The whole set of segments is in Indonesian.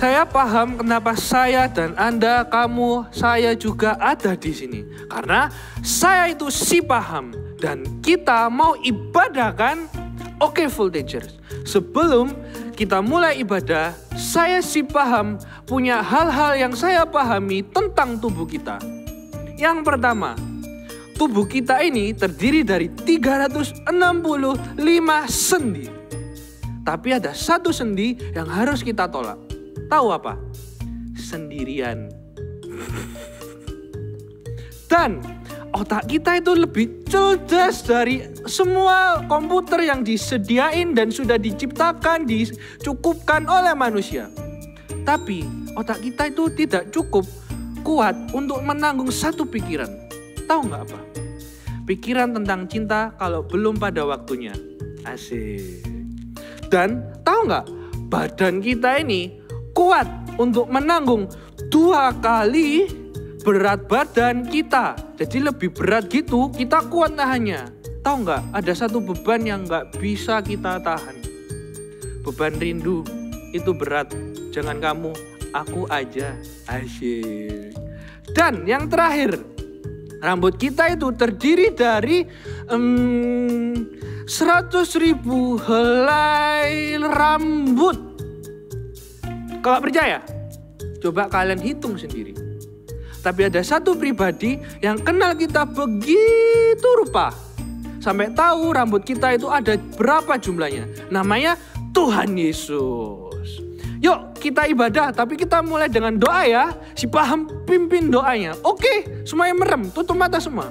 Saya paham kenapa saya dan Anda, kamu, saya juga ada di sini. Karena saya itu si paham dan kita mau ibadah kan? Oke, Voltagers. Sebelum kita mulai ibadah, saya si paham punya hal-hal yang saya pahami tentang tubuh kita. Yang pertama, tubuh kita ini terdiri dari 365 sendi. Tapi ada satu sendi yang harus kita tolak. Tahu apa? Sendirian. Dan otak kita itu lebih cerdas dari semua komputer yang disediain dan sudah diciptakan, dicukupkan oleh manusia. Tapi otak kita itu tidak cukup kuat untuk menanggung satu pikiran. Tahu nggak apa? Pikiran tentang cinta kalau belum pada waktunya. Asik. Dan tahu nggak? Badan kita ini kuat untuk menanggung 2 kali berat badan kita. Jadi lebih berat gitu, kita kuat nahannya. Tahu nggak? Ada satu beban yang nggak bisa kita tahan. Beban rindu itu berat. Jangan kamu, aku aja. Asyik. Dan yang terakhir, rambut kita itu terdiri dari 100.000 helai rambut. Kalau percaya, coba kalian hitung sendiri. Tapi ada satu pribadi yang kenal kita begitu rupa. Sampai tahu rambut kita itu ada berapa jumlahnya. Namanya Tuhan Yesus. Yuk kita ibadah, tapi kita mulai dengan doa ya. Si paham pimpin doanya. Oke, semuanya merem, tutup mata semua.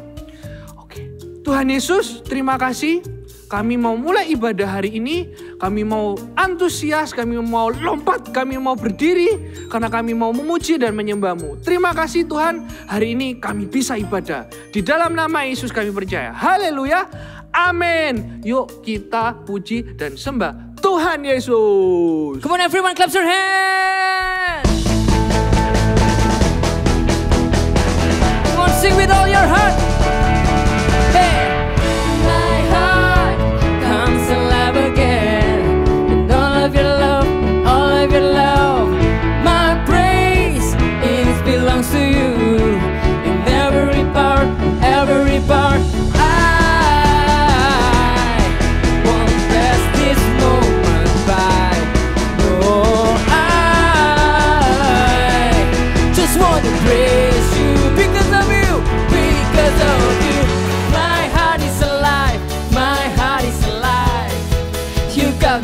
Oke, Tuhan Yesus terima kasih. Kami mau mulai ibadah hari ini, kami mau antusias, kami mau lompat, kami mau berdiri, karena kami mau memuji dan menyembah-Mu. Terima kasih Tuhan, hari ini kami bisa ibadah. Di dalam nama Yesus kami percaya. Haleluya, amin. Yuk kita puji dan sembah Tuhan Yesus. Come on everyone, clap your hands. Come on, sing with all your heart. Hey.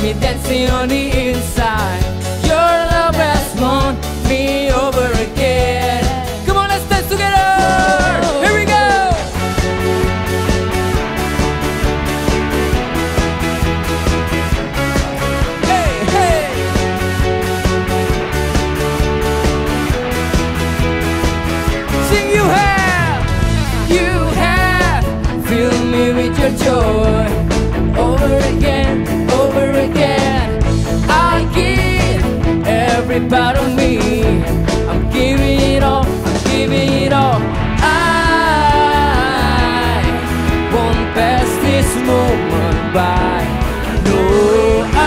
Dancing on the inside, your love has won me over again. Come on, let's dance together. Here we go. Hey, hey. Sing, you have filled me with your joy over again. I give every part of me. I'm giving it all. I won't pass this moment by. No, I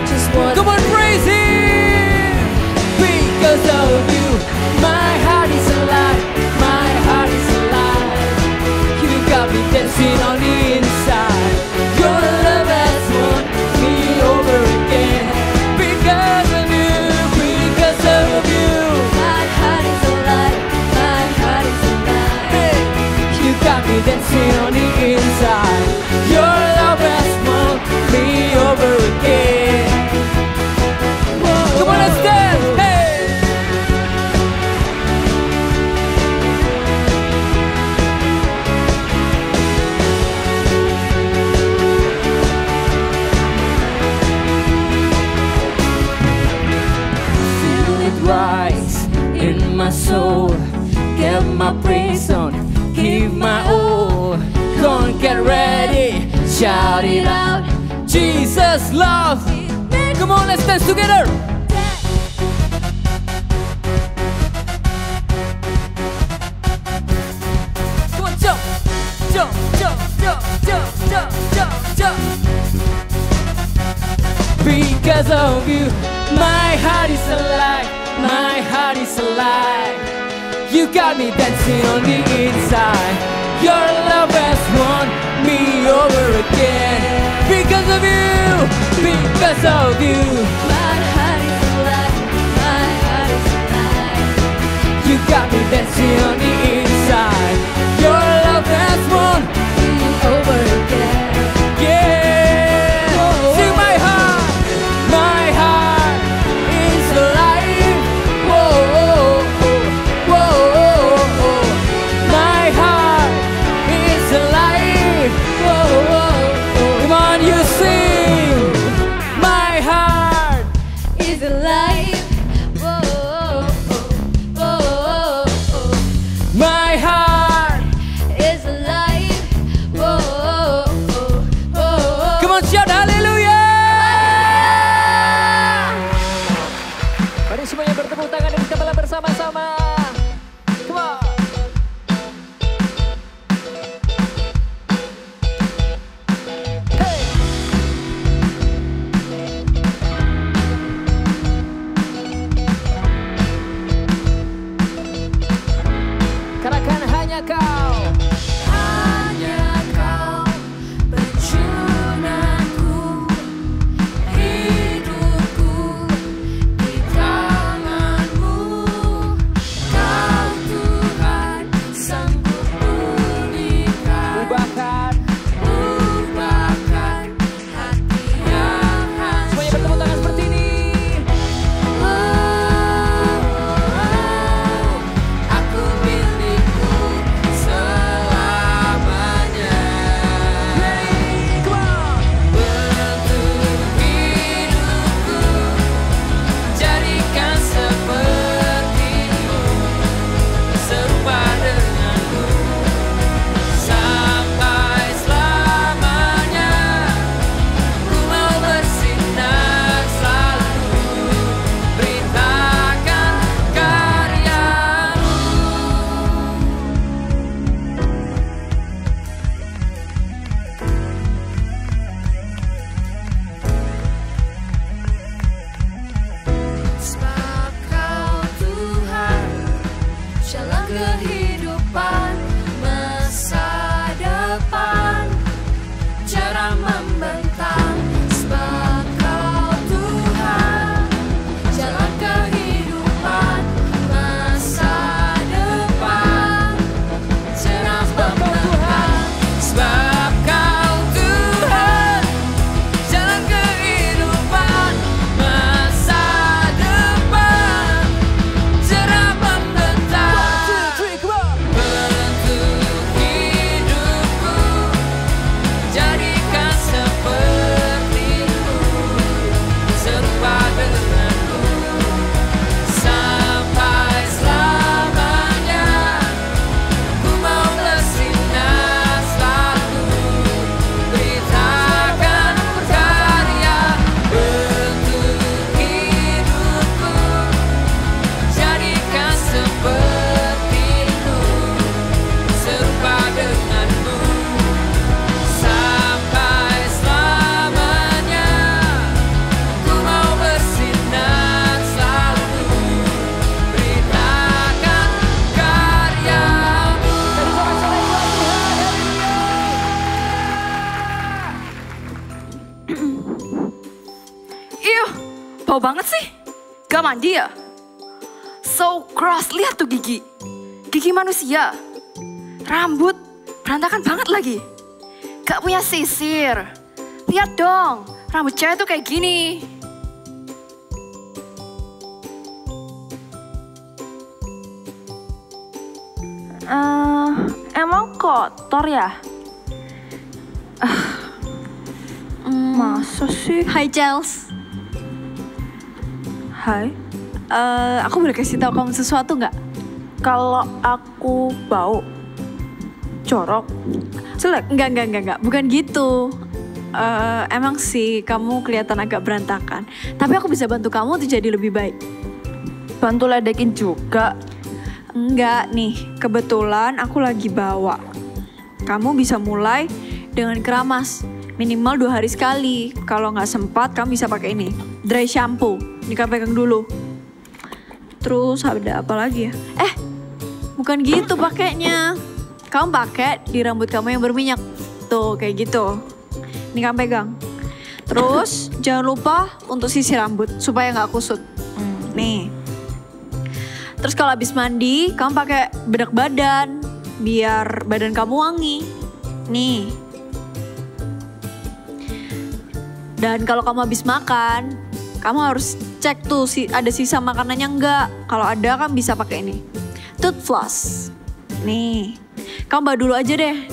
just want. Come on, praise Him. Because of you, my heart is alive. My heart is alive. You got me dancing on the inside. Your love has won me over again. Because of you, because of you. My heart is alive, my heart is alive. Hey, you got me dancing on the inside. Your love has won me over again. Whoa, come on, let's dance, hey. Rise in my soul, get my praise on, give my all. Come on, get ready, shout it out. Jesus loves. Come on, let's dance together. Come on, jump, jump, jump, jump, jump, jump, jump, jump. because of you. My heart is alive, my heart is alive. You got me dancing on the inside. Your love has won me over again. Because of you, because of you. My heart is alive, my heart is alive. You got me dancing on the inside. Your love has won me over again. Yeah, sing my heart is alive. Whoa, whoa, whoa. My heart is alive. Whoa, whoa. Come on, you sing. My heart is alive. Whoa, whoa, whoa. My heart is alive. Whoa, whoa. Come on, shout hallelujah. Mari semuanya bertepuk tangan dan kepala bersama-sama. Come on. Hey. Katakan hanya kau. Hanya kau pencunanku, hidupku di tanganmu. Kau Tuhan sanggup pulihkan, ubahkan hati yang hancur. Semuanya bertepuk tangan seperti ini. Aku milikmu selamanya. Bentuk hidupku, jadikan sepertimu, serupa denganmu, sampai selamanya. Ku mau bersinar selalu, beritakan karyamu. Sebab kau Tuhan, jalan kehidupan, masa depan, jarang membentang. Sebab kau Tuhan, jalan kehidupan, masa depan, jarang membentang. Sebab kau Tuhan, jalan kehidupan, masa depan, cerah membentang. Bentuk hidupku, jadikan sepertimu, serupa denganmu, sampai selamanya. Ku mau bersinar selalu, beritakan karya. Bentuk hidupku, jadikan sepertimu, serupa denganmu, sampai selamanya. Ku mau bersinar selalu, beritakan karyamu. Ih, bau banget sih. Gak mandi ya? So gross, lihat tuh gigi. Gigi manusia. Rambut, berantakan banget lagi. Gak punya sisir. Lihat dong, rambut cewek tuh kayak gini. Emang kotor ya? Masa sih? Hai Chels, Hai, aku boleh kasih tahu kamu sesuatu nggak? kalau aku bau, jorok, jelek. Enggak, bukan gitu. Emang sih kamu kelihatan agak berantakan, tapi aku bisa bantu kamu untuk jadi lebih baik. Bantu ledekin juga. Enggak nih, kebetulan aku lagi bawa. Kamu bisa mulai dengan keramas, minimal 2 hari sekali. Kalau nggak sempat, kamu bisa pakai ini. dry shampoo. Ini kamu pegang dulu. Terus ada apa lagi ya? Bukan gitu pakainya. Kamu pakai di rambut kamu yang berminyak. Tuh kayak gitu. Ini kamu pegang. Terus jangan lupa untuk sisir rambut supaya nggak kusut. Nih. Terus kalau habis mandi, kamu pakai bedak badan biar badan kamu wangi. Nih. Dan kalau kamu habis makan, kamu harus cek tuh ada sisa makanannya enggak. Kalau ada kan bisa pakai ini. Tooth floss. Nih. Kamu bawa dulu aja deh.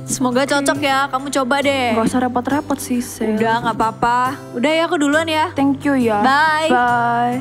Semoga cocok ya, kamu coba deh. Gak usah repot-repot sih, Sel. Udah gak apa-apa. Udah ya, aku duluan ya. Thank you ya. Bye. Bye.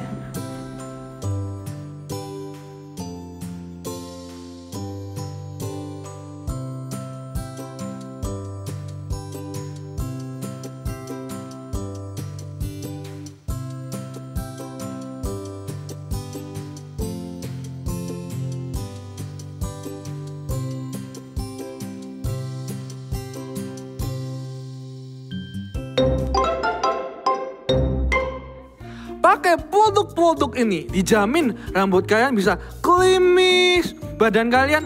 Pakai produk-produk ini dijamin rambut kalian bisa klimis, badan kalian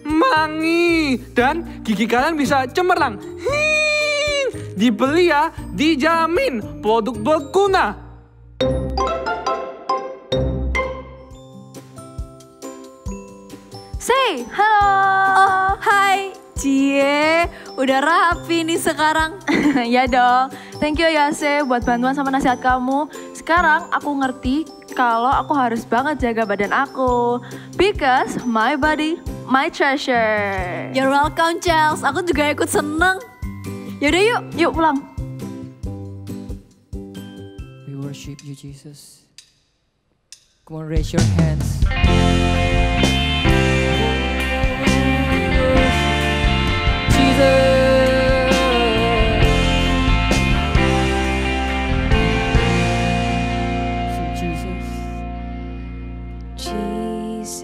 mangi, dan gigi kalian bisa cemerlang. Dibeli ya, dijamin produk berguna. Say, halo. Oh, hai. Cie, udah rapi nih sekarang. Ya dong. Thank you ya, Se, buat bantuan sama nasihat kamu. Sekarang aku ngerti kalau aku harus banget jaga badan aku. Because my body, my treasure. You're welcome, Chels. Aku juga ikut seneng. Yaudah yuk. Yuk pulang. We worship you, Jesus. Come on, raise your hands.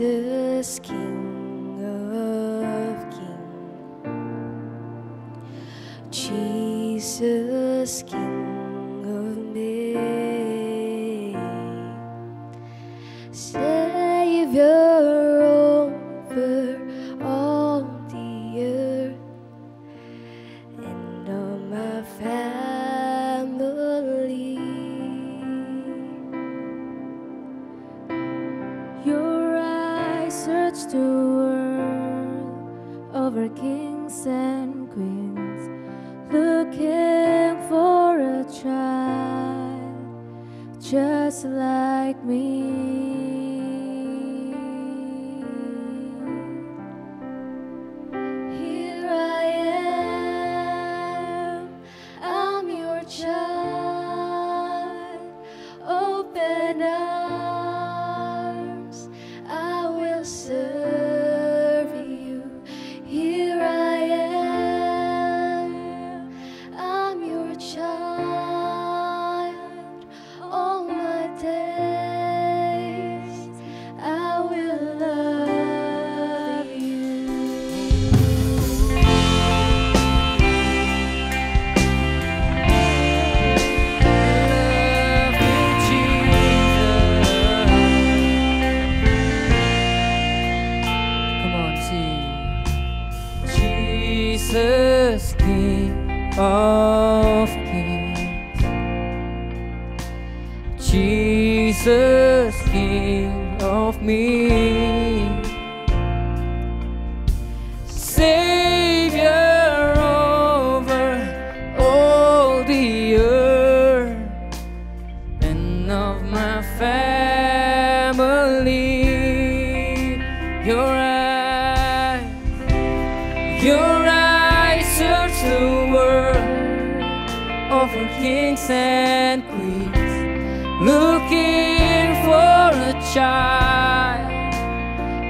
Jesus, King of Kings. Jesus, King of me. Savior over all the earth and all my family. Your eyes search the world over kings and queens, looking for a child just like me. Here I am, I'm your child. Open arms, I will serve you. Here I am, I'm your child. All my days, I will love you. Come on, sing. Jesus, King of Kings. Jesus, King of me. Savior over all the earth and of my family. Your eyes search the world over kings and queens, looking for a child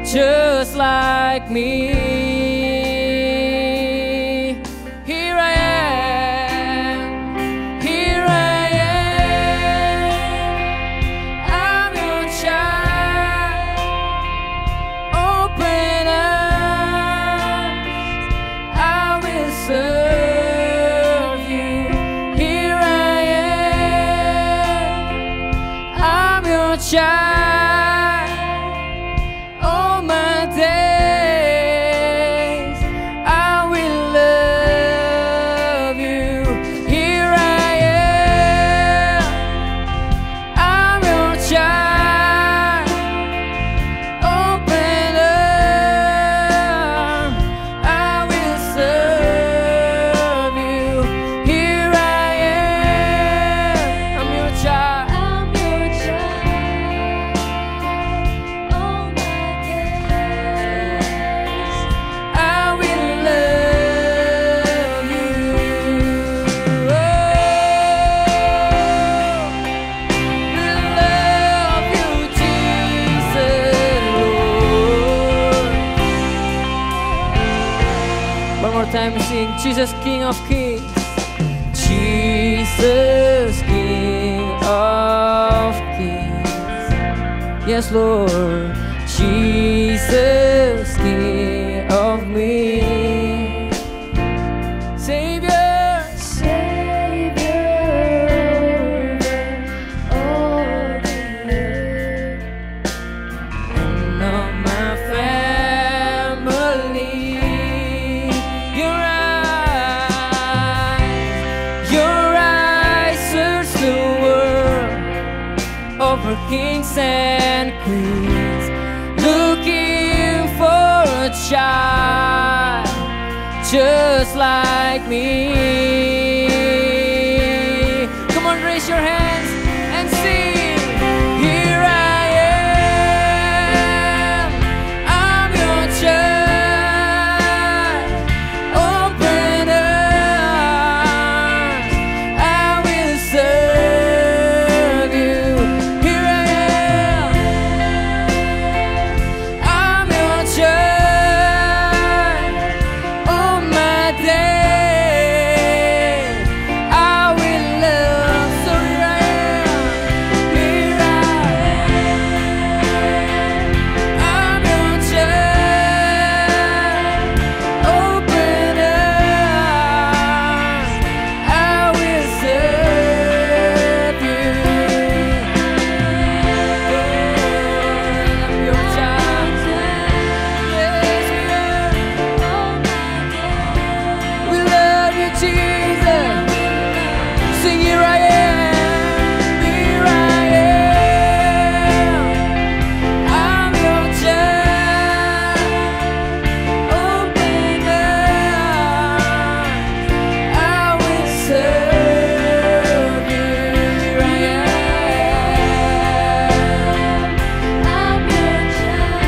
just like me. Here I am, here I am, I'm your child. Open arms, I will serve you. Here I am. all my days. I will love you. Here I am, I'm your child. Open up, I will serve you. Here I am, I'm your child. I'm your child. All my days. I will love you. Oh, we love you, Jesus, Lord. One more time, sing Jesus, King of Kings. Jesus, King of Kings. Yes, Lord. Jesus, King of me. Savior, Savior over all the earth. and of my family. Your eyes search the world over kings and queens, looking for a child just like me. Come on, raise your hands and sing. Here I am, I'm your child. Open arms, I will serve you. Here I am, I'm your child. All my days, I will love. So here I am, I'm your child. Open arms, I will serve you. I'm your child. Yes, we love you, Jesus. Sing, here I am, here I am. I'm your child. Open arms, I will serve you. Here I am, I'm your child.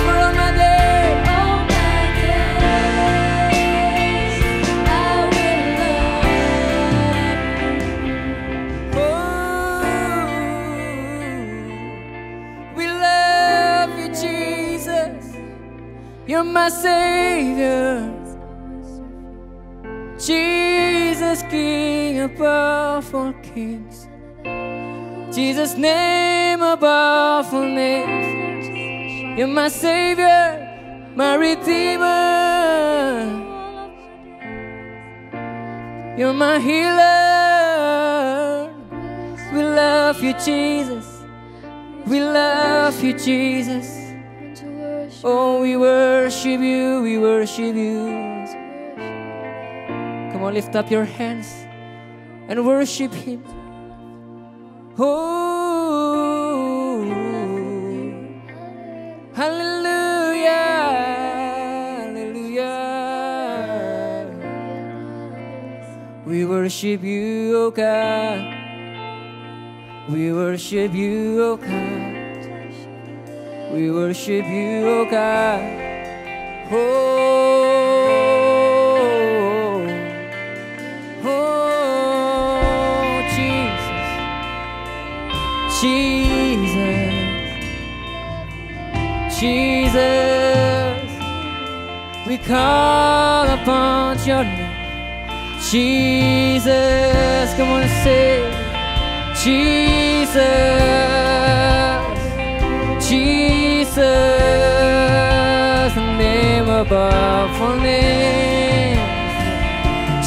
for all my days. All my days. I will love you. Oh, we love you, Jesus. You're my Savior. Jesus, King above all kings. Jesus' name above all names. You're my Savior, my Redeemer. You're my healer. We love you, Jesus. We love you, Jesus. To worship, Oh, we worship you, we worship you. Come on, lift up your hands and worship Him. Oh, hallelujah, hallelujah. We worship you, oh God. We worship you, oh God. We worship you, oh God. Oh, oh, Jesus, Jesus, Jesus. We call upon your name, Jesus. Come on and say, Jesus, Jesus, the name above all names.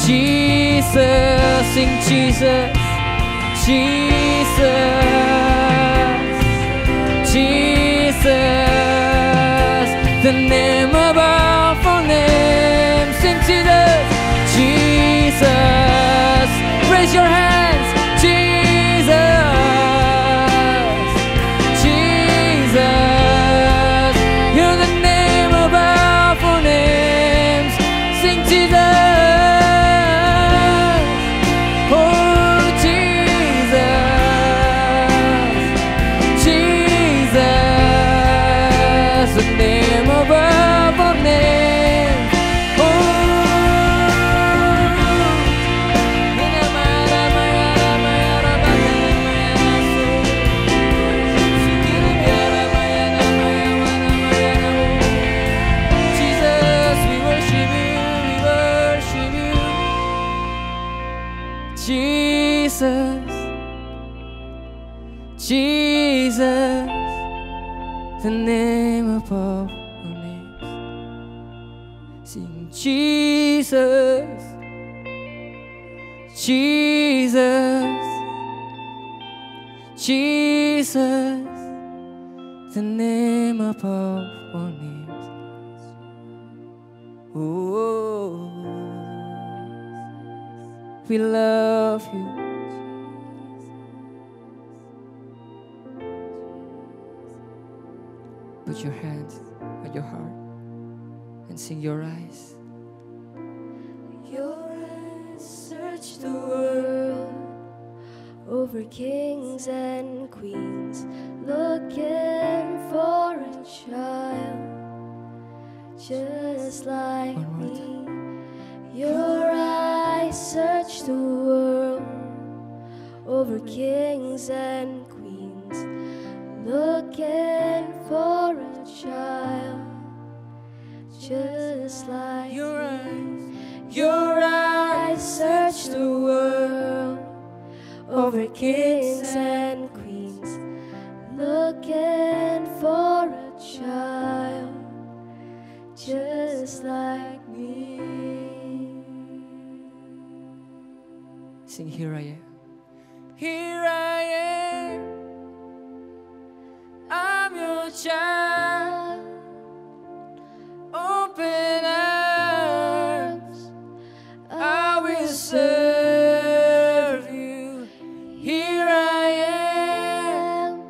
Jesus, sing Jesus, Jesus, the name above all names. Sing Jesus, Jesus. Raise your hands, Jesus, Jesus. You're the name above all names. Sing Jesus, oh Jesus, Jesus, the name above all names. Oh, Jesus, we worship you, we worship you. Jesus, Jesus, the name above all names. Sing Jesus, Jesus, Jesus, the name above all names. Oh, we love you. Put your hands on your heart and sing your eyes. Your eyes search the world over kings and queens, looking for a child just like One more me. Your eyes search the world over kings and queens, looking for a child just like Your me. eyes, Your eyes search the world over kings and queens, looking for a child just like me. sing here I am. Here I am, I'm your child. Open arms, I will serve you. Here I am,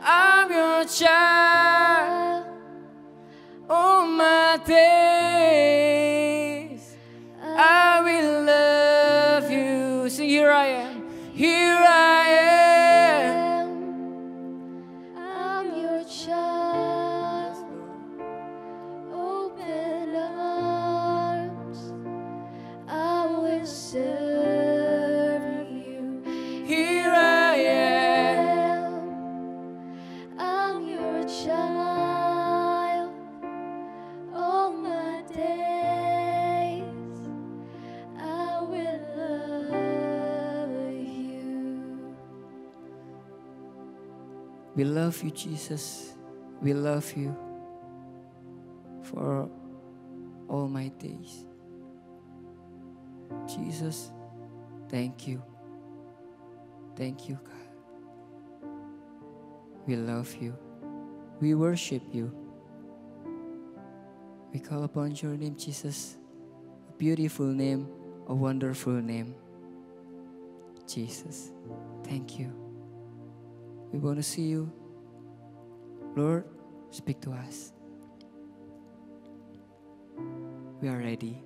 I'm your child. All my days, I will love you. Sing, here I am, here I am. I'm your child. Open arms, I will serve you. Here I am. I'm your child. All my days, I will love you. We love you, Jesus. We love you for all my days. Jesus, thank you. Thank you, God. We love you. We worship you. We call upon your name, Jesus. A beautiful name, a wonderful name. Jesus, thank you. We want to see you. Lord, speak to us. We are ready.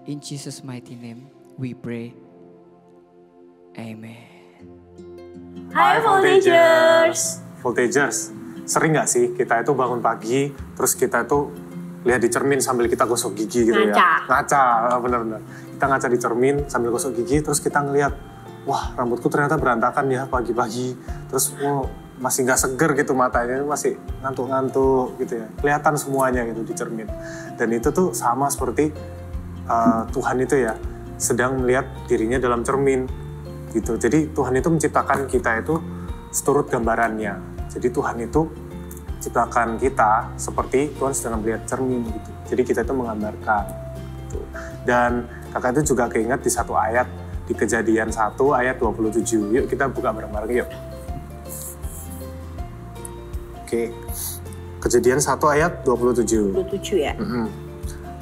In Jesus' mighty name, we pray. Amen. Hai Voltagers. Voltagers, sering gak sih kita itu bangun pagi, terus kita itu lihat di cermin sambil kita gosok gigi gitu ya? Ngaca, bener-bener. Kita ngaca di cermin sambil gosok gigi, terus kita ngeliat, wah rambutku ternyata berantakan ya pagi-pagi. Terus masih gak seger gitu matanya, masih ngantuk-ngantuk gitu ya. Kelihatan semuanya gitu di cermin. Dan itu tuh sama seperti Tuhan itu ya, sedang melihat dirinya dalam cermin. Gitu. Jadi Tuhan itu menciptakan kita itu seturut gambarannya. Jadi Tuhan itu ciptakan kita seperti Tuhan sedang melihat cermin gitu. Jadi kita itu menggambarkan. Gitu. Dan kakak itu juga keinget di satu ayat di Kejadian 1 ayat 27. Yuk kita buka bareng-bareng yuk. Oke. Kejadian 1 ayat 27. 27 ya.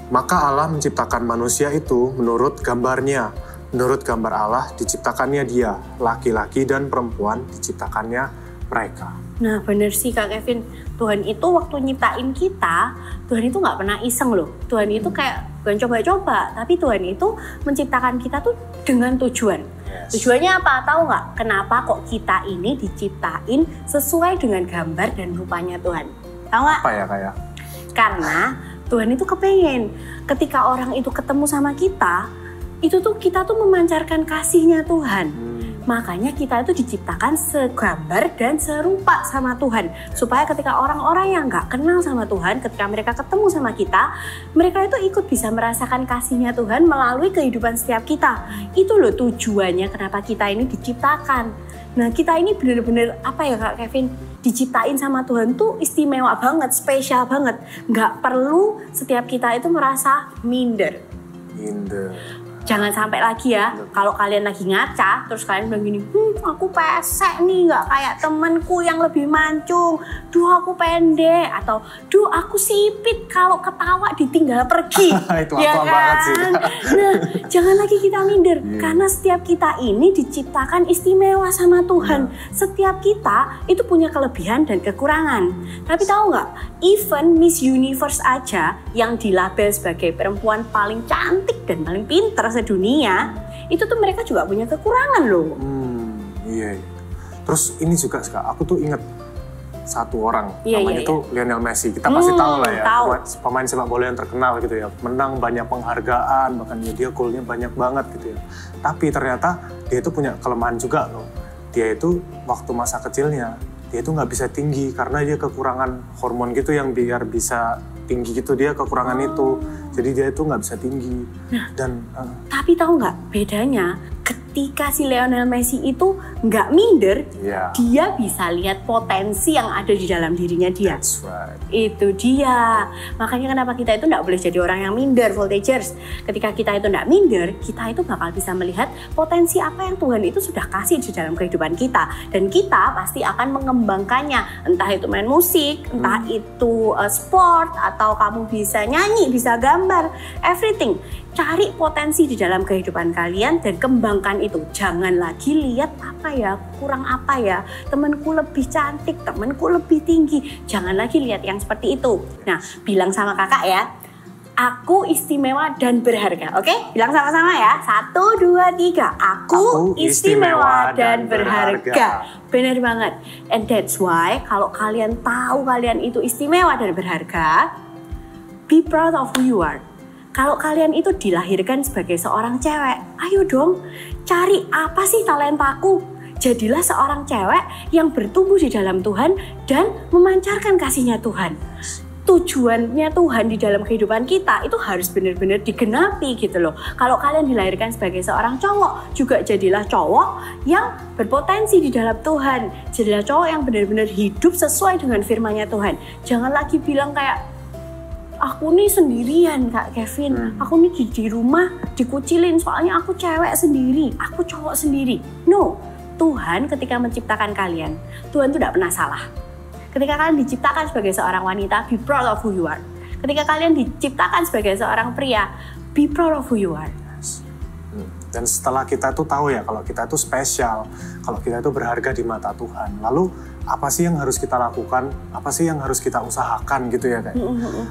Maka Allah menciptakan manusia itu menurut gambarnya. Menurut gambar Allah diciptakannya dia. Laki-laki dan perempuan diciptakannya mereka. Nah bener sih Kak Kevin, Tuhan itu waktu nyiptain kita, Tuhan itu nggak pernah iseng loh. Tuhan itu kayak bukan coba-coba, tapi Tuhan itu menciptakan kita tuh dengan tujuan. Tujuannya apa? Tahu nggak? Kenapa kok kita ini diciptain sesuai dengan gambar dan rupanya Tuhan? Tahu nggak? Apa ya kayak? Karena Tuhan itu kepengen ketika orang itu ketemu sama kita, itu tuh kita tuh memancarkan kasihnya Tuhan. Makanya kita itu diciptakan segambar dan serupa sama Tuhan. Supaya ketika orang-orang yang nggak kenal sama Tuhan, ketika mereka ketemu sama kita, mereka itu ikut bisa merasakan kasihnya Tuhan melalui kehidupan setiap kita. Itu loh tujuannya kenapa kita ini diciptakan. Nah kita ini bener-bener apa ya Kak Kevin, diciptain sama Tuhan tuh istimewa banget, spesial banget. Nggak perlu setiap kita itu merasa minder. Jangan sampai lagi ya, kalau kalian lagi ngaca, terus kalian bilang gini, aku pesek nih, nggak kayak temenku yang lebih mancung, duh aku pendek, atau duh aku sipit kalau ketawa ditinggal pergi. Itu ya kan? Banget sih. Nah, jangan lagi kita minder, karena setiap kita ini diciptakan istimewa sama Tuhan. Setiap kita itu punya kelebihan dan kekurangan. Tapi tahu nggak, even Miss Universe aja yang dilabel sebagai perempuan paling cantik dan paling pintar sedunia, itu tuh mereka juga punya kekurangan loh. Iya. Terus ini juga aku tuh inget satu orang, namanya tuh Lionel Messi. Kita pasti tahu lah ya, pemain sepak bola yang terkenal gitu ya, menang banyak penghargaan, bahkan dia golnya banyak banget gitu ya. Tapi ternyata dia itu punya kelemahan juga loh. Dia itu waktu masa kecilnya, dia itu nggak bisa tinggi karena dia kekurangan hormon gitu yang biar bisa tinggi gitu, dia kekurangan itu. Jadi dia itu nggak bisa tinggi. Dan tapi tahu nggak bedanya? Ketika si Lionel Messi itu nggak minder, dia bisa lihat potensi yang ada di dalam dirinya dia. That's right. Itu dia. Makanya kenapa kita itu nggak boleh jadi orang yang minder, Voltagers. Ketika kita itu nggak minder, kita itu bakal bisa melihat potensi apa yang Tuhan itu sudah kasih di dalam kehidupan kita. Dan kita pasti akan mengembangkannya. Entah itu main musik, entah itu sport, atau kamu bisa nyanyi, bisa gambar, everything. Cari potensi di dalam kehidupan kalian dan kembangkan itu. Jangan lagi lihat apa ya, kurang apa ya, temanku lebih cantik, temanku lebih tinggi. Jangan lagi lihat yang seperti itu. Nah, bilang sama kakak ya, aku istimewa dan berharga. Oke? Bilang sama-sama ya. 1, 2, 3. Aku istimewa dan berharga. Benar banget. And that's why kalau kalian tahu kalian itu istimewa dan berharga, be proud of who you are. Kalau kalian itu dilahirkan sebagai seorang cewek, ayo dong cari apa sih talentaku. Jadilah seorang cewek yang bertumbuh di dalam Tuhan dan memancarkan kasihnya Tuhan. Tujuannya Tuhan di dalam kehidupan kita itu harus benar-benar digenapi gitu loh. Kalau kalian dilahirkan sebagai seorang cowok, juga jadilah cowok yang berpotensi di dalam Tuhan. Jadilah cowok yang benar-benar hidup sesuai dengan firman-Nya Tuhan. Jangan lagi bilang kayak, aku nih sendirian Kak Kevin, aku nih di rumah dikucilin soalnya aku cewek sendiri, aku cowok sendiri. No, Tuhan ketika menciptakan kalian, Tuhan tuh tidak pernah salah. Ketika kalian diciptakan sebagai seorang wanita, be proud of who you are. Ketika kalian diciptakan sebagai seorang pria, be proud of who you are. Dan setelah kita tuh tahu ya kalau kita tuh spesial, kalau kita tuh berharga di mata Tuhan, lalu apa sih yang harus kita lakukan, apa sih yang harus kita usahakan gitu ya kayak.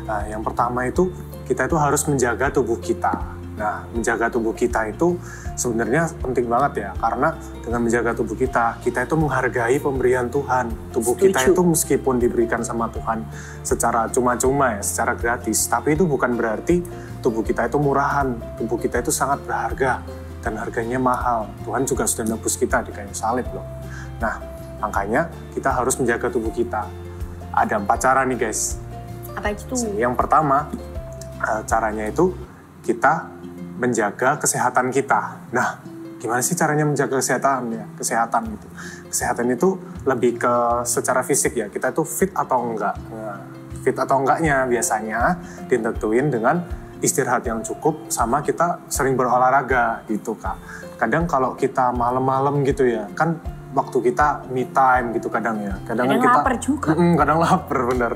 Nah, yang pertama itu kita itu harus menjaga tubuh kita. Nah, menjaga tubuh kita itu sebenarnya penting banget ya, karena dengan menjaga tubuh kita itu menghargai pemberian Tuhan. Tubuh kita itu meskipun diberikan sama Tuhan secara cuma-cuma ya, secara gratis, tapi itu bukan berarti tubuh kita itu murahan. Tubuh kita itu sangat berharga dan harganya mahal. Tuhan juga sudah nebus kita di kayu salib loh. Nah, makanya kita harus menjaga tubuh kita. Ada 4 cara nih guys. Apa itu? Yang pertama, caranya itu kita menjaga kesehatan kita. Nah, gimana sih caranya menjaga kesehatan ya? Kesehatan itu. Kesehatan itu lebih ke secara fisik ya. Kita itu fit atau enggak. Nah, fit atau enggaknya biasanya ditentuin dengan istirahat yang cukup sama kita sering berolahraga gitu Kak. Kadang kalau kita malam-malam gitu ya, kan waktu kita me time gitu kadang ya. Kadang kita lapar juga. Kadang lapar bener.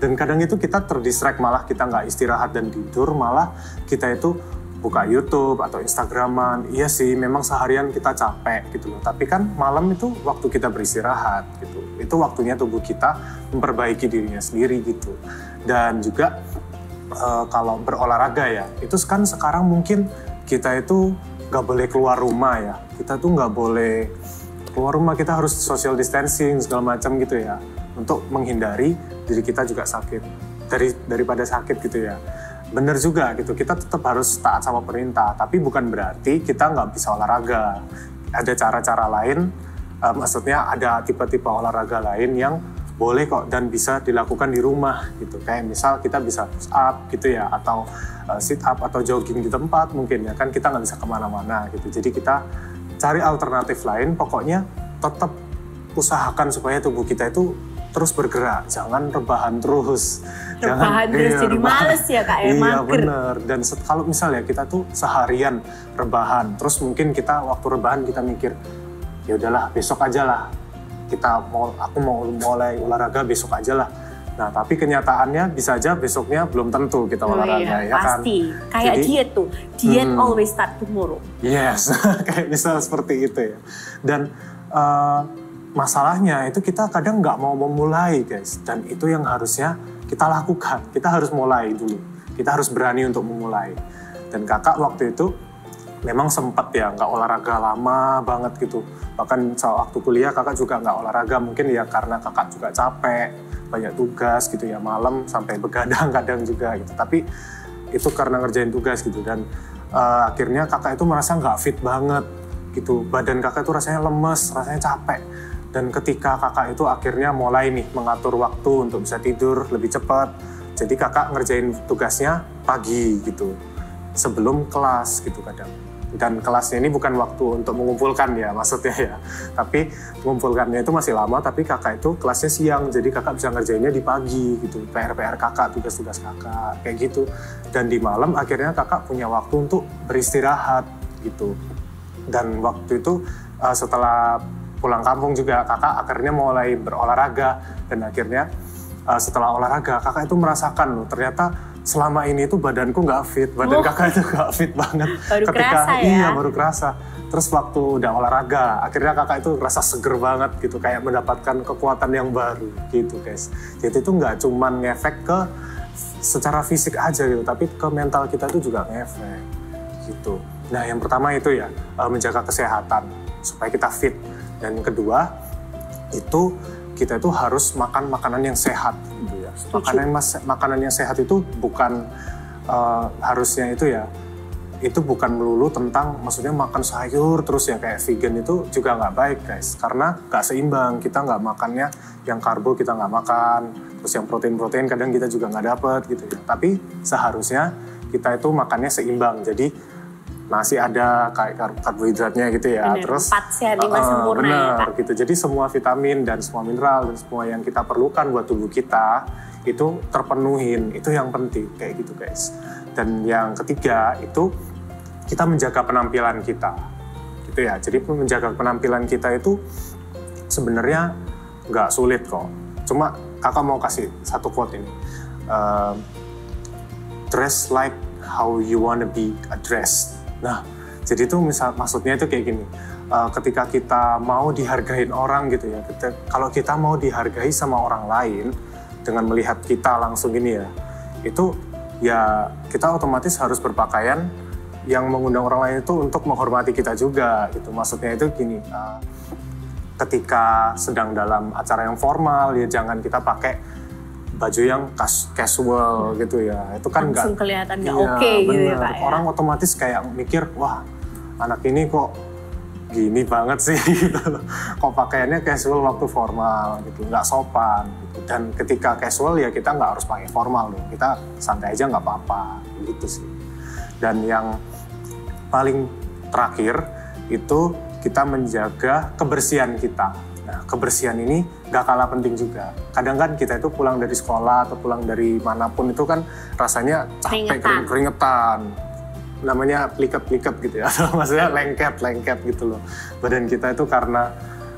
Dan kadang itu kita terdistract, malah kita nggak istirahat dan tidur, malah kita itu buka YouTube atau Instagraman. Iya sih, memang seharian kita capek gitu loh. Tapi kan malam itu waktu kita beristirahat gitu. Itu waktunya tubuh kita memperbaiki dirinya sendiri gitu. Dan juga kalau berolahraga ya, itu kan sekarang mungkin kita itu nggak boleh keluar rumah ya. Kita tuh nggak boleh keluar rumah, kita harus social distancing segala macam gitu ya. Untuk menghindari diri kita juga sakit. Daripada sakit gitu ya. Bener juga gitu, kita tetap harus taat sama perintah. Tapi bukan berarti kita nggak bisa olahraga. Ada cara-cara lain, maksudnya ada tipe-tipe olahraga lain yang boleh kok dan bisa dilakukan di rumah gitu. Kayak misal kita bisa push up gitu ya, atau sit up atau jogging di tempat mungkin ya. Kan kita nggak bisa kemana-mana gitu. Jadi kita cari alternatif lain, pokoknya tetap usahakan supaya tubuh kita itu terus bergerak, jangan rebahan terus. Rebahan terus jadi males ya Kak, Iya mager. bener, dan kalau misalnya kita tuh seharian rebahan, terus mungkin kita waktu rebahan kita mikir, ya udahlah besok aja lah, aku mau mulai olahraga besok aja lah. Nah, tapi kenyataannya bisa aja besoknya belum tentu kita olahraga, ya kan? Pasti. Kayak Jadi, diet tuh. Diet always start tomorrow. Yes, kayak misal seperti itu ya. Dan masalahnya itu kita kadang nggak mau memulai, guys. Dan itu yang harusnya kita lakukan. Kita harus mulai dulu. Kita harus berani untuk memulai. Dan kakak waktu itu memang sempat ya nggak olahraga lama banget gitu. Bahkan waktu kuliah kakak juga nggak olahraga. Mungkin ya karena kakak juga capek, banyak tugas gitu ya, malam sampai begadang kadang juga gitu. Tapi itu karena ngerjain tugas gitu. Dan akhirnya kakak itu merasa nggak fit banget gitu. Badan kakak itu rasanya lemes, rasanya capek. Dan ketika kakak itu akhirnya mulai nih mengatur waktu untuk bisa tidur lebih cepat. Jadi kakak ngerjain tugasnya pagi gitu, sebelum kelas gitu kadang. Dan kelasnya ini bukan waktu untuk mengumpulkan ya maksudnya ya. Tapi mengumpulkannya itu masih lama, tapi kakak itu kelasnya siang. Jadi kakak bisa ngerjainnya di pagi gitu. PR-PR kakak, tugas-tugas kakak, kayak gitu. Dan di malam akhirnya kakak punya waktu untuk beristirahat gitu. Dan waktu itu setelah pulang kampung juga kakak akhirnya mulai berolahraga. Dan akhirnya setelah olahraga kakak itu merasakan loh, ternyata selama ini itu badanku nggak fit, badan kakak itu nggak fit banget. Baru kerasa ya? Iya baru kerasa. Terus waktu udah olahraga, akhirnya kakak itu rasa seger banget gitu, kayak mendapatkan kekuatan yang baru gitu guys. Jadi itu nggak cuman ngefek ke secara fisik aja gitu, tapi ke mental kita itu juga ngefek gitu. Nah yang pertama itu ya menjaga kesehatan supaya kita fit. Dan yang kedua itu kita itu harus makan makanan yang sehat gitu ya. Makanan yang sehat itu bukan harusnya itu ya, itu bukan melulu tentang maksudnya makan sayur terus ya kayak vegan, itu juga nggak baik guys. Karena nggak seimbang, kita nggak makannya yang karbo kita nggak makan, terus yang protein kadang kita juga nggak dapet gitu ya. Tapi seharusnya kita itu makannya seimbang, jadi nasi ada kayak karbohidratnya gitu ya. Bener, terus 4 sehat 5 sempurna bener, ya Kak. gitu. Jadi semua vitamin dan semua mineral dan semua yang kita perlukan buat tubuh kita itu terpenuhin, itu yang penting kayak gitu guys. Dan yang ketiga itu kita menjaga penampilan kita gitu ya. Jadi menjaga penampilan kita itu sebenarnya nggak sulit kok. Cuma kakak mau kasih satu quote ini, dress like how you wanna be addressed. Nah, jadi itu maksudnya itu kayak gini, ketika kita mau dihargain orang gitu ya, kalau kita mau dihargai sama orang lain dengan melihat kita langsung gini ya, itu ya kita otomatis harus berpakaian yang mengundang orang lain itu untuk menghormati kita juga gitu. Maksudnya itu gini, ketika sedang dalam acara yang formal ya jangan kita pakai baju yang casual gitu ya, itu kan langsung kelihatan nggak oke gitu ya Kak ya. Orang otomatis kayak mikir, wah anak ini kok gini banget sih gitu. Kok pakaiannya casual waktu formal gitu, nggak sopan gitu. Dan ketika casual ya kita nggak harus pakai formal loh, kita santai aja nggak apa-apa gitu sih. Dan yang paling terakhir itu kita menjaga kebersihan kita. Nah, kebersihan ini gak kalah penting juga. Kadang kan kita itu pulang dari sekolah atau pulang dari manapun itu kan rasanya capek, keringetan. Namanya pliket-pliket gitu ya. Maksudnya lengket gitu loh. Badan kita itu karena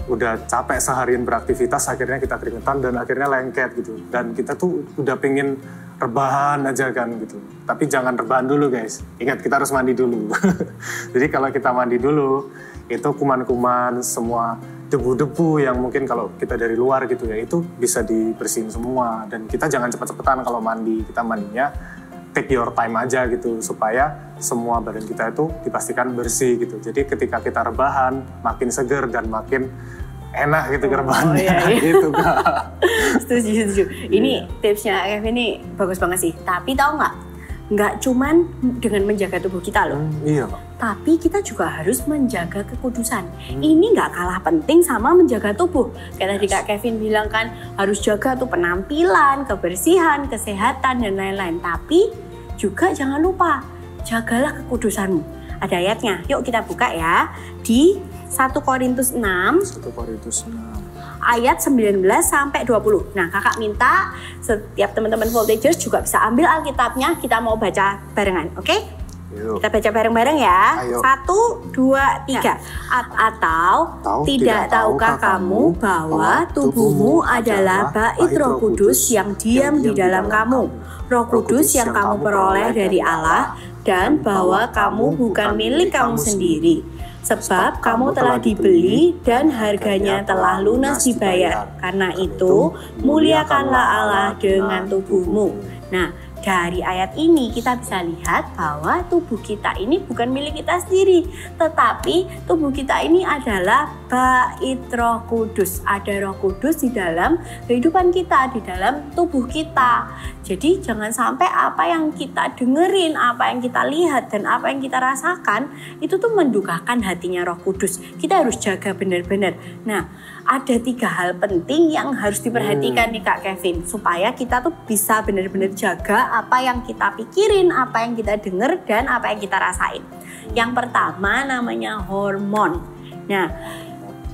udah capek seharian beraktivitas, akhirnya kita keringetan dan akhirnya lengket gitu. Dan kita tuh udah pengen rebahan aja kan gitu. Tapi jangan rebahan dulu guys, ingat kita harus mandi dulu. Jadi kalau kita mandi dulu, itu kuman-kuman, semua debu-debu yang mungkin kalau kita dari luar gitu ya, itu bisa dibersihin semua. Dan kita jangan cepet-cepetan kalau mandi, kita mandinya take your time aja gitu, supaya semua badan kita itu dipastikan bersih gitu. Jadi ketika kita rebahan, makin seger dan makin enak gitu rebahannya. Gitu Kak. Setuju. Ini tipsnya Kevin ini bagus banget sih. Tapi tahu nggak cuman dengan menjaga tubuh kita loh. Iya Kak. Tapi kita juga harus menjaga kekudusan. Ini nggak kalah penting sama menjaga tubuh. Kayak tadi Kak Kevin bilang kan, harus jaga tuh penampilan, kebersihan, kesehatan, dan lain-lain. Tapi juga jangan lupa, jagalah kekudusanmu. Ada ayatnya, yuk kita buka ya. Di 1 Korintus 6. 1 Korintus 6. Ayat 19 sampai 20. Nah, Kakak minta setiap teman-teman Voltagers juga bisa ambil Alkitabnya, kita mau baca barengan, oke? Yuk. Kita baca bareng-bareng ya. Ayo. 1, 2, 3. Atau tidak tahukah kamu bahwa tubuhmu adalah bait Roh Kudus yang diam di dalam kamu, Roh Kudus yang kamu peroleh dari Allah, dan bahwa kamu bukan milik kamu sendiri, sebab kamu telah dibeli dan harganya telah lunas dibayar. Karena itu, muliakanlah Allah dengan tubuhmu. Nah, dari ayat ini kita bisa lihat bahwa tubuh kita ini bukan milik kita sendiri, tetapi tubuh kita ini adalah bait Roh Kudus. Ada Roh Kudus di dalam kehidupan kita, di dalam tubuh kita. Jadi jangan sampai apa yang kita dengerin, apa yang kita lihat, dan apa yang kita rasakan itu tuh mendukakan hatinya Roh Kudus. Kita harus jaga benar-benar. Nah, ada 3 hal penting yang harus diperhatikan nih Kak Kevin, supaya kita tuh bisa benar-benar jaga apa yang kita pikirin, apa yang kita dengar, dan apa yang kita rasain. Yang pertama namanya hormon. Nah,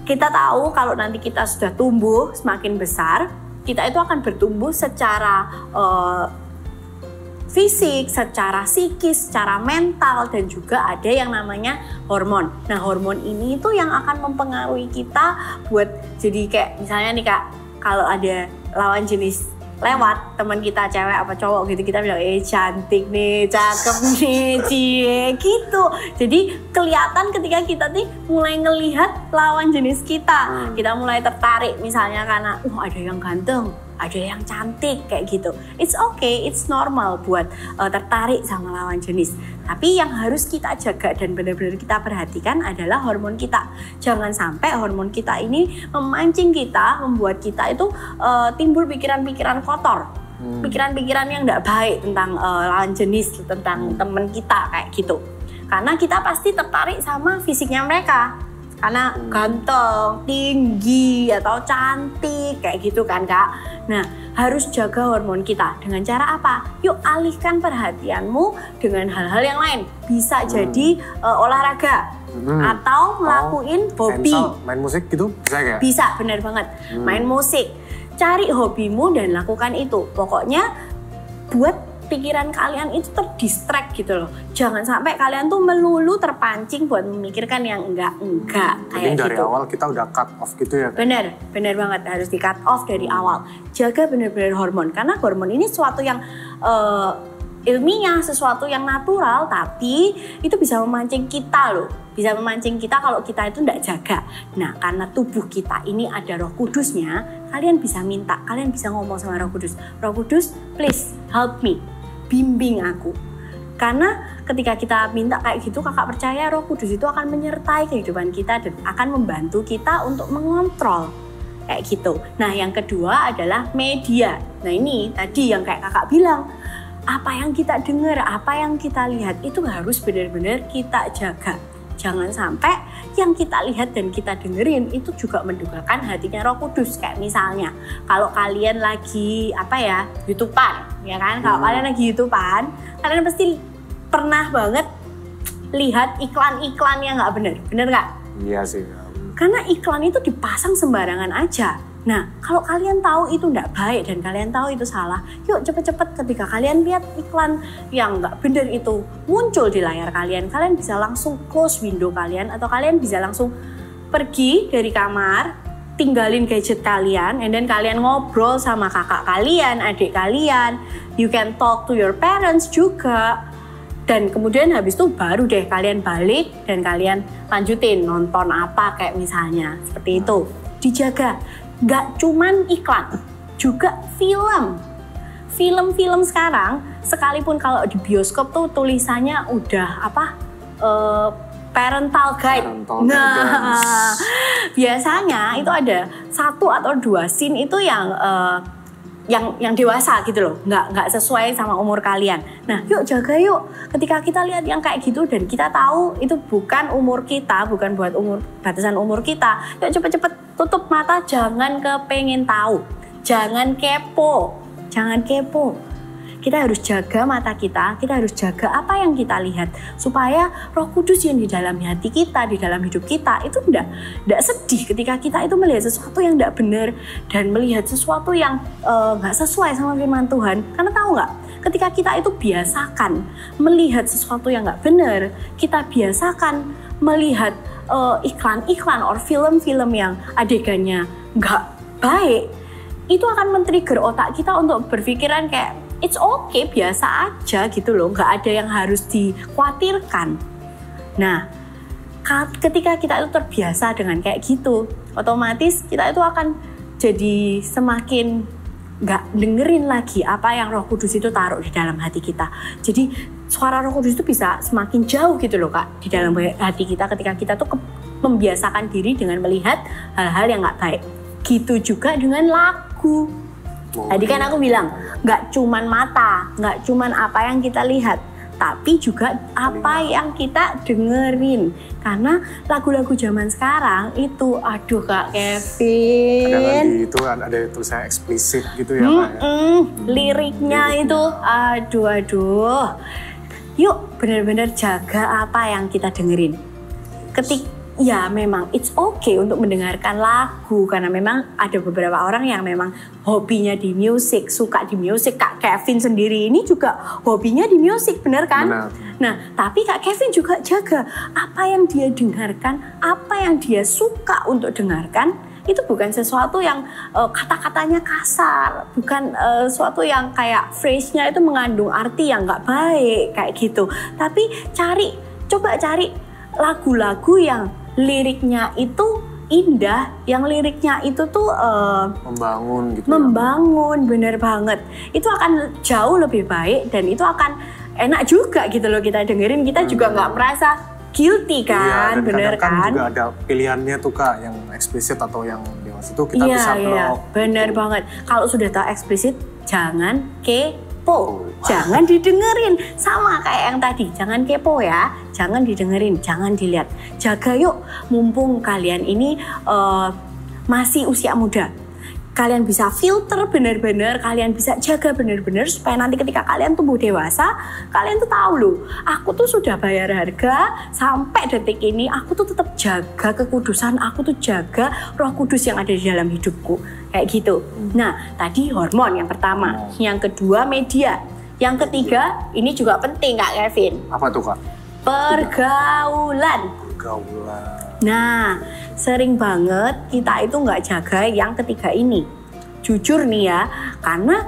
kita tahu kalau nanti kita sudah tumbuh semakin besar, kita itu akan bertumbuh secara fisik, secara psikis, secara mental, dan juga ada yang namanya hormon. Nah, hormon ini itu yang akan mempengaruhi kita buat jadi kayak misalnya nih Kak, kalau ada lawan jenis lewat, teman kita cewek apa cowok gitu, kita bilang cantik nih, cakep nih, cie gitu. Jadi kelihatan ketika kita nih mulai ngelihat lawan jenis kita, kita mulai tertarik misalnya karena ada yang ganteng, ada yang cantik kayak gitu. It's okay, it's normal buat tertarik sama lawan jenis. Tapi yang harus kita jaga dan benar-benar kita perhatikan adalah hormon kita. Jangan sampai hormon kita ini memancing kita, membuat kita itu timbul pikiran-pikiran kotor, pikiran-pikiran yang tidak baik tentang lawan jenis, tentang teman kita kayak gitu. Karena kita pasti tertarik sama fisiknya mereka. Karena ganteng, tinggi, atau cantik kayak gitu kan Kak. Nah, harus jaga hormon kita. Dengan cara apa? Yuk alihkan perhatianmu dengan hal-hal yang lain. Bisa jadi olahraga atau ngelakuin hobi. Main musik gitu bisa gak? Bisa, benar banget. Main musik. Cari hobimu dan lakukan itu. Pokoknya buat pikiran kalian itu terdistract gitu loh. Jangan sampai kalian tuh melulu terpancing buat memikirkan yang enggak kayak dari gitu. awal kita udah cut off gitu ya. Bener banget, harus di cut off dari awal. Jaga bener-bener hormon, karena hormon ini sesuatu yang ilmiah, sesuatu yang natural, tapi itu bisa memancing kita loh. Bisa memancing kita kalau kita itu enggak jaga. Nah, karena tubuh kita ini ada Roh Kudusnya, kalian bisa minta, kalian bisa ngomong sama Roh Kudus. Roh Kudus, please help me. Bimbing aku. Karena ketika kita minta kayak gitu, Kakak percaya Roh Kudus itu akan menyertai kehidupan kita dan akan membantu kita untuk mengontrol kayak gitu. Nah, yang kedua adalah media. Nah, ini tadi yang kayak Kakak bilang, apa yang kita dengar, apa yang kita lihat itu harus benar-benar kita jaga. Jangan sampai yang kita lihat dan kita dengerin itu juga mendukakan hatinya Roh Kudus. Kayak misalnya, kalau kalian lagi YouTubean, ya kan? Kalau kalian lagi YouTubean, kalian pasti pernah banget lihat iklan-iklan yang nggak bener nggak? Iya sih. Karena iklan itu dipasang sembarangan aja. Nah, kalau kalian tahu itu nggak baik dan kalian tahu itu salah, yuk cepet-cepet ketika kalian lihat iklan yang nggak bener itu muncul di layar kalian, kalian bisa langsung close window kalian, atau kalian bisa langsung pergi dari kamar, tinggalin gadget kalian, and then kalian ngobrol sama kakak kalian, adik kalian, you can talk to your parents juga, dan kemudian habis itu baru deh kalian balik dan kalian lanjutin nonton apa kayak misalnya seperti itu. Dijaga, nggak cuman iklan, juga film sekarang sekalipun kalau di bioskop tuh tulisannya udah parental guide. Biasanya itu ada 1 atau 2 scene itu yang dewasa gitu loh, nggak sesuai sama umur kalian. Nah, yuk jaga yuk. Ketika kita lihat yang kayak gitu dan kita tahu itu bukan umur kita, bukan buat batasan umur kita, yuk cepet-cepet tutup mata, jangan kepengen tahu, jangan kepo. Kita harus jaga mata kita harus jaga apa yang kita lihat supaya Roh Kudus yang di dalam hati kita, di dalam hidup kita itu enggak sedih ketika kita itu melihat sesuatu yang enggak benar dan melihat sesuatu yang enggak sesuai sama firman Tuhan. Karena tahu nggak? Ketika kita itu biasakan melihat sesuatu yang enggak benar, kita biasakan melihat iklan-iklan or film-film yang adegannya enggak baik, itu akan men-trigger otak kita untuk berpikiran kayak it's okay, biasa aja gitu loh, nggak ada yang harus dikhawatirkan. Nah, ketika kita itu terbiasa dengan kayak gitu, otomatis kita itu akan jadi semakin nggak dengerin lagi apa yang Roh Kudus itu taruh di dalam hati kita. Jadi suara Roh Kudus itu bisa semakin jauh gitu loh Kak, di dalam hati kita ketika kita tuh membiasakan diri dengan melihat hal-hal yang nggak baik. Gitu juga dengan lagu. Tadi kan aku bilang, nggak cuman mata, nggak cuman apa yang kita lihat, tapi juga apa yang kita dengerin. Karena lagu-lagu zaman sekarang itu, aduh Kak Kevin. Ada lagi itu ada tulisannya eksplisit gitu ya Kak. Liriknya itu, aduh. Yuk benar-benar jaga apa yang kita dengerin. Ya memang it's okay untuk mendengarkan lagu karena memang ada beberapa orang yang memang hobinya di musik, suka di musik. Kak Kevin sendiri ini juga hobinya di musik, benar kan? Benar. Nah, tapi Kak Kevin juga jaga apa yang dia dengarkan, apa yang dia suka untuk dengarkan. Itu bukan sesuatu yang kata-katanya kasar, bukan sesuatu yang kayak phrase-nya itu mengandung arti yang nggak baik kayak gitu. Tapi coba cari lagu-lagu yang liriknya itu indah, yang liriknya itu tuh membangun gitu. Membangun, bener banget. Itu akan jauh lebih baik dan itu akan enak juga gitu loh kita dengerin. Kita juga nggak merasa guilty kan, iya, bener kan? Juga ada pilihannya tuh Kak, yang eksplisit atau yang dewasa itu kita bisa blok. Iya, bener banget. Kalau sudah tahu eksplisit, jangan kepo. Jangan didengerin, sama kayak yang tadi, jangan kepo ya, jangan didengerin, jangan dilihat. Jaga yuk, mumpung kalian ini masih usia muda. Kalian bisa filter benar-benar, kalian bisa jaga benar-benar supaya nanti ketika kalian tumbuh dewasa, kalian tuh tahu loh, aku tuh sudah bayar harga sampai detik ini, aku tuh tetap jaga kekudusan, aku tuh jaga Roh Kudus yang ada di dalam hidupku, kayak gitu. Nah, tadi hormon yang pertama, yang kedua media, yang ketiga ini juga penting Kak Kevin. Apa tuh Kak? Pergaulan. Nah, sering banget kita itu nggak jaga yang ketiga ini. Jujur nih ya, karena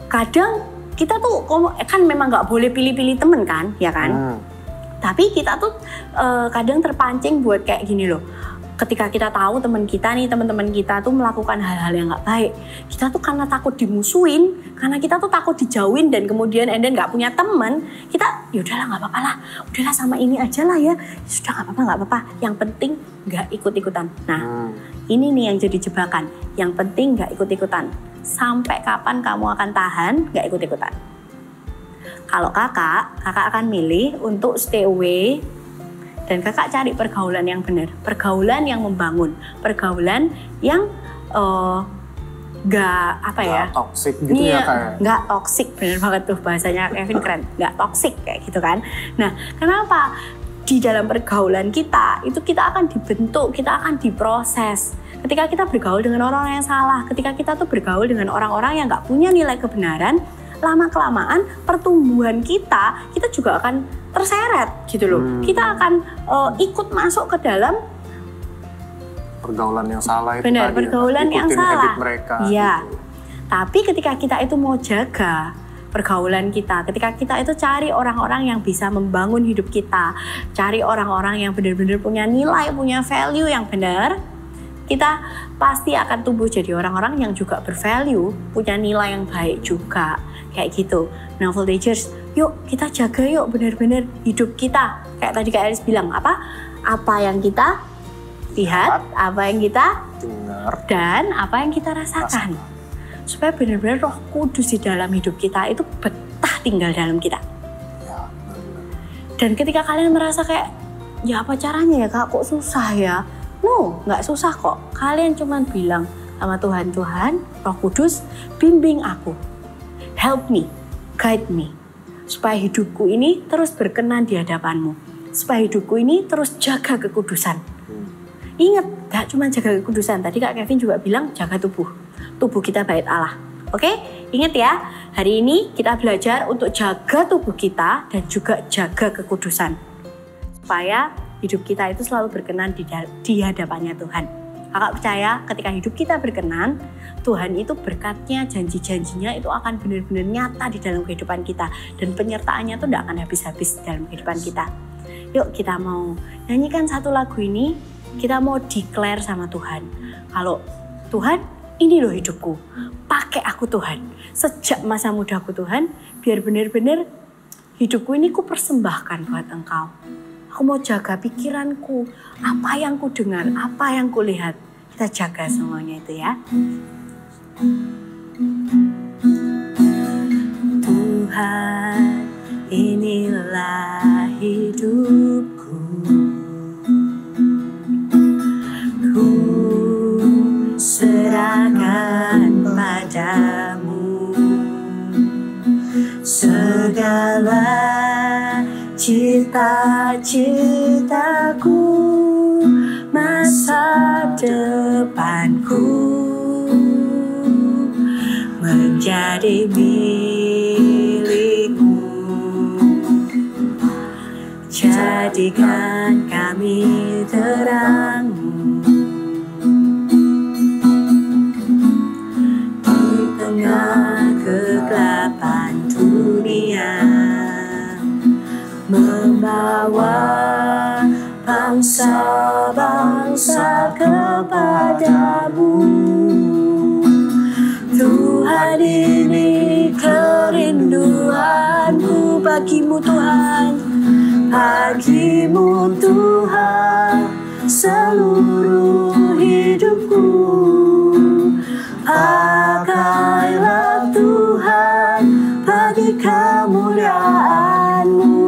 kadang kita tuh kan memang nggak boleh pilih-pilih temen kan, ya kan? Tapi kita tuh kadang terpancing buat kayak gini loh. Ketika kita tahu teman kita tuh melakukan hal-hal yang nggak baik, kita tuh karena takut dimusuhin, karena kita tuh takut dijauhin dan kemudian nggak punya teman, kita yaudahlah nggak apa-apa lah, udahlah sama ini aja lah ya, sudah nggak apa-apa. Yang penting nggak ikut-ikutan. Nah, ini nih yang jadi jebakan. Yang penting nggak ikut-ikutan. Sampai kapan kamu akan tahan nggak ikut-ikutan? Kalau kakak akan milih untuk stay away. Dan kakak cari pergaulan yang benar, pergaulan yang membangun, pergaulan yang nggak toksik gitu ya kayak. Nggak toksik, benar banget tuh bahasanya Kevin keren, nggak toksik kayak gitu kan. Nah, kenapa? Di dalam pergaulan kita itu kita akan dibentuk, kita akan diproses. Ketika kita bergaul dengan orang yang salah, ketika kita tuh bergaul dengan orang-orang yang nggak punya nilai kebenaran, lama-kelamaan pertumbuhan kita juga akan terseret gitu loh. Kita akan ikut masuk ke dalam pergaulan yang salah itu Benar, tadi, pergaulan yang ikutin salah. habit mereka. Iya. Tapi ketika kita itu mau jaga pergaulan kita, ketika kita itu cari orang-orang yang bisa membangun hidup kita, cari orang-orang yang benar-benar punya nilai, punya value yang benar, kita pasti akan tumbuh jadi orang-orang yang juga bervalue, punya nilai yang baik juga, kayak gitu. Nah, Voltagers, yuk kita jaga yuk benar-benar hidup kita. Kayak tadi Kak Elis bilang, apa yang kita lihat, apa yang kita dengar, dan apa yang kita rasakan. Supaya benar-benar Roh Kudus di dalam hidup kita itu betah tinggal dalam kita. Ya, benar. Dan ketika kalian merasa kayak, ya apa caranya ya Kak, kok susah ya? No, nggak susah kok. Kalian cuma bilang sama Tuhan, Tuhan, Roh Kudus, bimbing aku. Help me, guide me. Supaya hidupku ini terus berkenan di hadapan-Mu. Supaya hidupku ini terus jaga kekudusan. Ingat, gak cuma jaga kekudusan. Tadi Kak Kevin juga bilang jaga tubuh. Tubuh kita bait Allah. Oke? Ingat ya, hari ini kita belajar untuk jaga tubuh kita dan juga jaga kekudusan. Supaya hidup kita itu selalu berkenan di hadapannya Tuhan. Kakak percaya ketika hidup kita berkenan, Tuhan itu berkatnya, janji-janjinya itu akan benar-benar nyata di dalam kehidupan kita. Dan penyertaannya itu tidak akan habis-habis dalam kehidupan kita. Yuk kita mau nyanyikan satu lagu ini, kita mau declare sama Tuhan. Kalau Tuhan, ini loh hidupku, pakai aku Tuhan. Sejak masa mudaku Tuhan, biar benar-benar hidupku ini ku persembahkan buat Engkau. Aku mau jaga pikiranku, apa yang ku dengar, apa yang ku lihat. Kita jaga semuanya itu ya. Tuhan, inilah hidupku. Ku serahkan padamu segala cita-citaku, masa depanku menjadi milikmu. Jadikan kami terang-Mu di tengah kegelapan dunia, membawa bangsa-bangsa kepadamu. Tuhan, ini kerinduanku bagimu Tuhan, bagimu Tuhan, seluruh hidupku. Pakailah Tuhan bagi kemuliaan-Mu.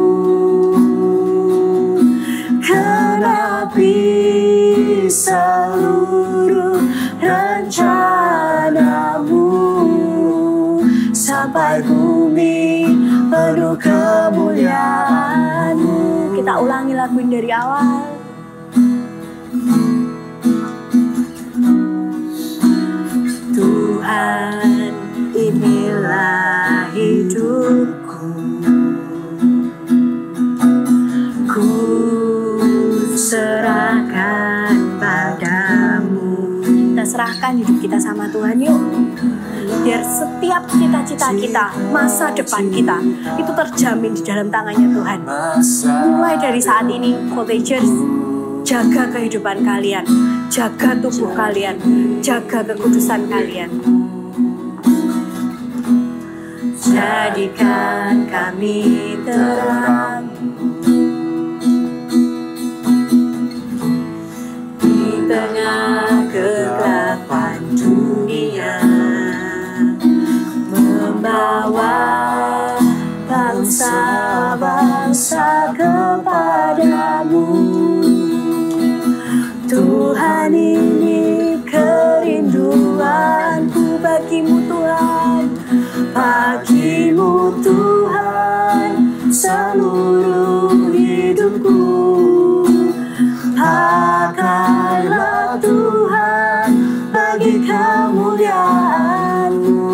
Genapi seluruh rencana-Mu sampai bumi penuh kemuliaan-Mu. Kita ulangi lagu ini dari awal. Tuhan, inilah hidupku. Ku serahkan padamu. Kita serahkan hidup kita sama Tuhan yuk. Biar setiap cita-cita kita, masa depan kita, itu terjamin di dalam tangannya Tuhan. Mulai dari saat ini, Voltagers, jaga kehidupan kalian, jaga tubuh kalian, jaga kekudusan kalian. Jadikan kami terang di tengah kegelapan dunia, membawa bangsa-bangsa kepadamu. Tuhan, ini kerinduanku bagimu Tuhan, bagimu Tuhan, seluruh hidupku. Pakailah Tuhan bagi kemuliaan-Mu.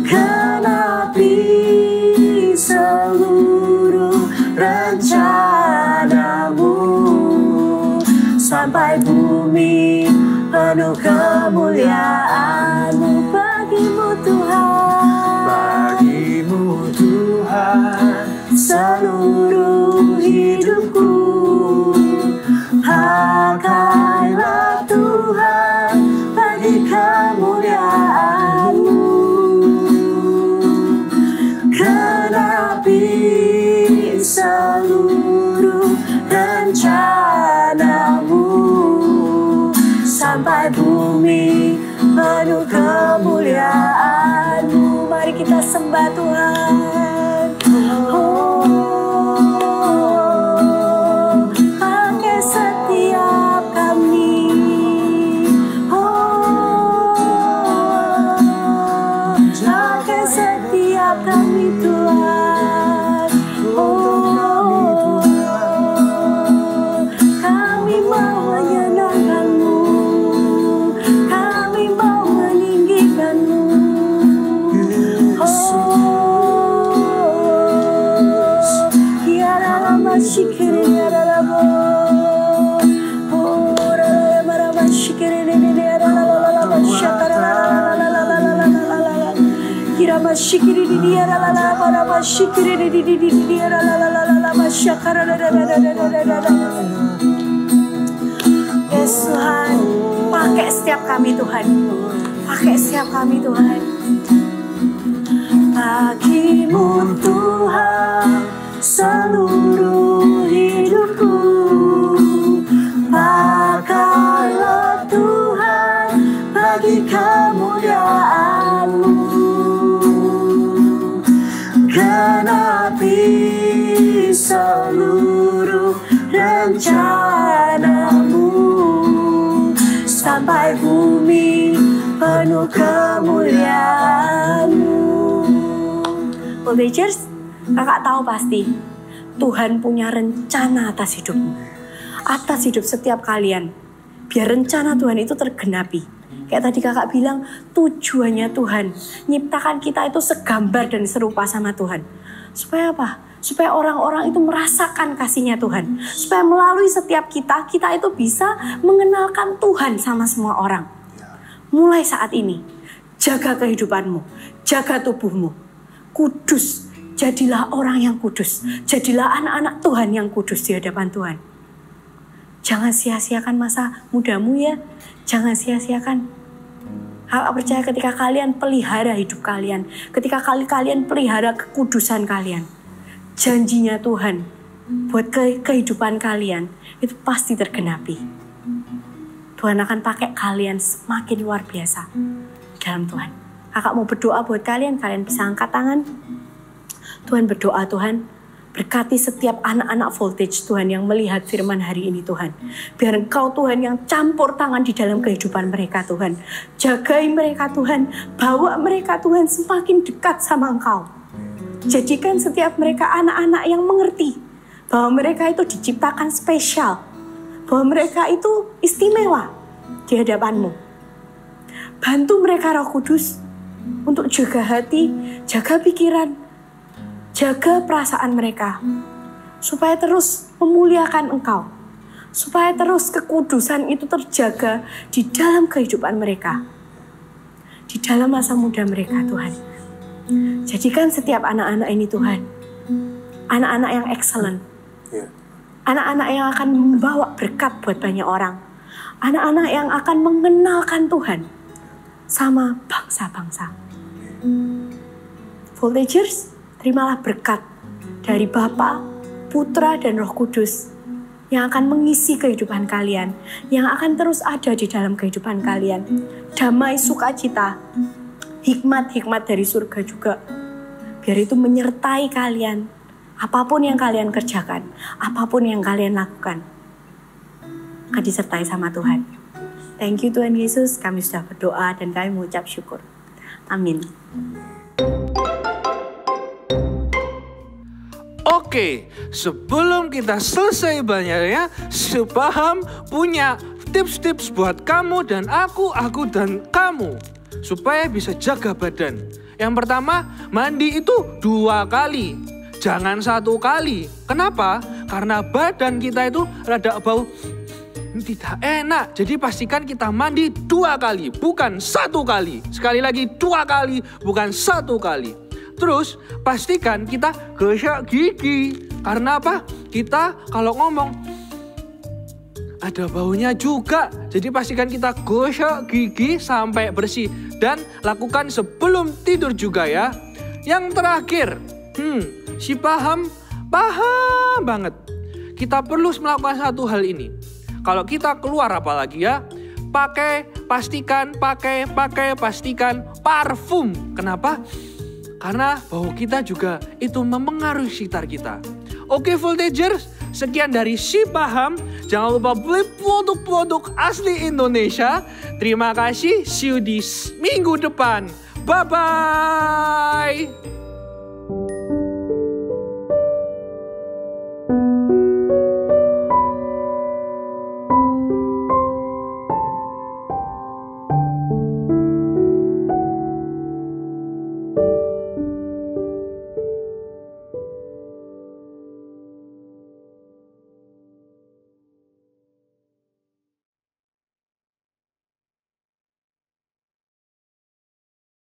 Genapi seluruh rencana-Mu hamba Tuhan. Pakai setiap kami. Pakai setiap kami Tuhan. Kami mau menyenangkan-Mu. Kami mau meninggikan-Mu. Ya Rama Shikiri ya Rama. Rama Shikiri ya Rama Shakara. Rama Shikiri ya Rama Shikiri ya Rama Shakara. Yes Tuhan, pakai setiap kami Tuhan. Pakai setiap kami Tuhan. Bagi-Mu Tuhan seluruh hidupku. Pakailah Tuhan bagi kemuliaan-Mu. Genapi seluruh rencana-Mu sampai bumi penuh kemuliaan-Mu. Voltagers, kakak tahu pasti Tuhan punya rencana atas hidupmu, atas hidup setiap kalian. Biar rencana Tuhan itu tergenapi. Kayak tadi kakak bilang, tujuannya Tuhan nyiptakan kita itu segambar dan serupa sama Tuhan. Supaya apa? Supaya orang-orang itu merasakan kasihnya Tuhan. Supaya melalui setiap kita itu bisa mengenalkan Tuhan sama semua orang. Mulai saat ini, jaga kehidupanmu, jaga tubuhmu. Kudus, jadilah orang yang kudus. Jadilah anak-anak Tuhan yang kudus di hadapan Tuhan. Jangan sia-siakan masa mudamu ya. Jangan sia-siakan. Kakak percaya ketika kalian pelihara hidup kalian, ketika kalian pelihara kekudusan kalian, janjinya Tuhan buat kehidupan kalian itu pasti tergenapi. Tuhan akan pakai kalian semakin luar biasa dalam Tuhan. Kakak mau berdoa buat kalian bisa angkat tangan. Tuhan berdoa Tuhan, berkati setiap anak-anak Voltage Tuhan yang melihat firman hari ini Tuhan. Biar Engkau Tuhan yang campur tangan di dalam kehidupan mereka Tuhan. Jagai mereka Tuhan, bawa mereka Tuhan semakin dekat sama Engkau. Jadikan setiap mereka anak-anak yang mengerti bahwa mereka itu diciptakan spesial. Bahwa mereka itu istimewa di hadapan-Mu. Bantu mereka Roh Kudus untuk jaga hati, jaga pikiran, jaga perasaan mereka, supaya terus memuliakan Engkau, supaya terus kekudusan itu terjaga di dalam kehidupan mereka, di dalam masa muda mereka Tuhan. Jadikan setiap anak-anak ini Tuhan, anak-anak yang excellent, anak-anak yang akan membawa berkat buat banyak orang, anak-anak yang akan mengenalkan Tuhan sama bangsa-bangsa. Voltagers, terimalah berkat dari Bapa, Putra, dan Roh Kudus yang akan mengisi kehidupan kalian, yang akan terus ada di dalam kehidupan kalian. Damai, sukacita, hikmat-hikmat dari surga juga. Biar itu menyertai kalian, apapun yang kalian kerjakan, apapun yang kalian lakukan, akan disertai sama Tuhan. Thank you Tuhan Yesus, kami sudah berdoa dan kami mengucap syukur. Amin. Oke, sebelum kita selesai banyaknya, Sepaham punya tips-tips buat kamu dan aku dan kamu supaya bisa jaga badan. Yang pertama, mandi itu 2 kali, jangan 1 kali. Kenapa? Karena badan kita itu rada bau tidak enak. Jadi pastikan kita mandi 2 kali, bukan 1 kali. Sekali lagi 2 kali, bukan 1 kali. Terus pastikan kita gosok gigi. Karena apa? Kita kalau ngomong ada baunya juga. Jadi pastikan kita gosok gigi sampai bersih. Dan lakukan sebelum tidur juga ya. Yang terakhir, si paham banget. Kita perlu melakukan satu hal ini. Kalau kita keluar apalagi ya, pastikan pakai parfum. Kenapa? Karena bau kita juga itu mempengaruhi sekitar kita. Oke Voltagers, sekian dari Si Paham. Jangan lupa beli produk-produk asli Indonesia. Terima kasih, see you di minggu depan. Bye-bye.